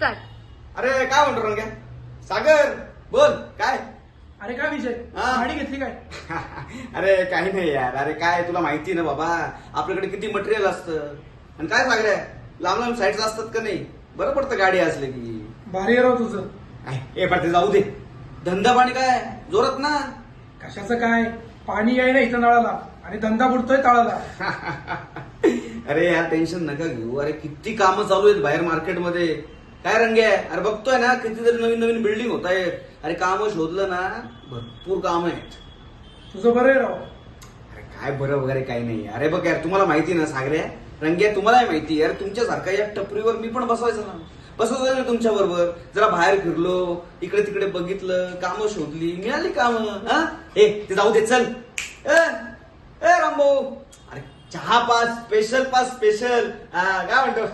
दिसतात. अरे काय म्हणतो रंग्या? सागर बोल काय? अरे काय विजय, हा? गाडी घेतली काय? अरे काही नाही यार. अरे काय तुला माहिती ना बाबा, आपल्याकडे किती मटेरियल असतं. आणि काय सागऱ्या, लांब लांब साईड्स असतात का नाही, बरं पडतं गाडी असले की. भारी आहे राव तुझं. ए पण ते जाऊ दे, धंदा पाणी काय जोरात ना? कशाचं काय, पाणी आहे ना इथं नळाला आणि धंदा बुडतोय तळाला. अरे यार टेन्शन नका घेऊ. अरे किती कामं चालू आहेत बाहेर मार्केटमध्ये. काय रंगे, अरे बघतोय ना कितीतरी नवीन नवीन बिल्डिंग होत आहेत. अरे कामं शोधलं ना, भरपूर काम आहेत. तुझं बरं आहे राव. अरे काय बरं वगैरे काही नाही. अरे बघ यार, तुम्हाला माहिती ना सागऱ्या, रंग्या तुम्हालाही माहिती यार, तुमच्यासारखा या टपरीवर मी पण बसवायचं ना. बसवायचं ना तुमच्या बरोबर. जरा बाहेर फिरलो, इकडे तिकडे बघितलं, कामं शोधली, मिळाली कामं. हा ए ते जाऊ दे, चल. ए रामभाऊ, अरे चहा पाच स्पेशल, काय म्हणतो?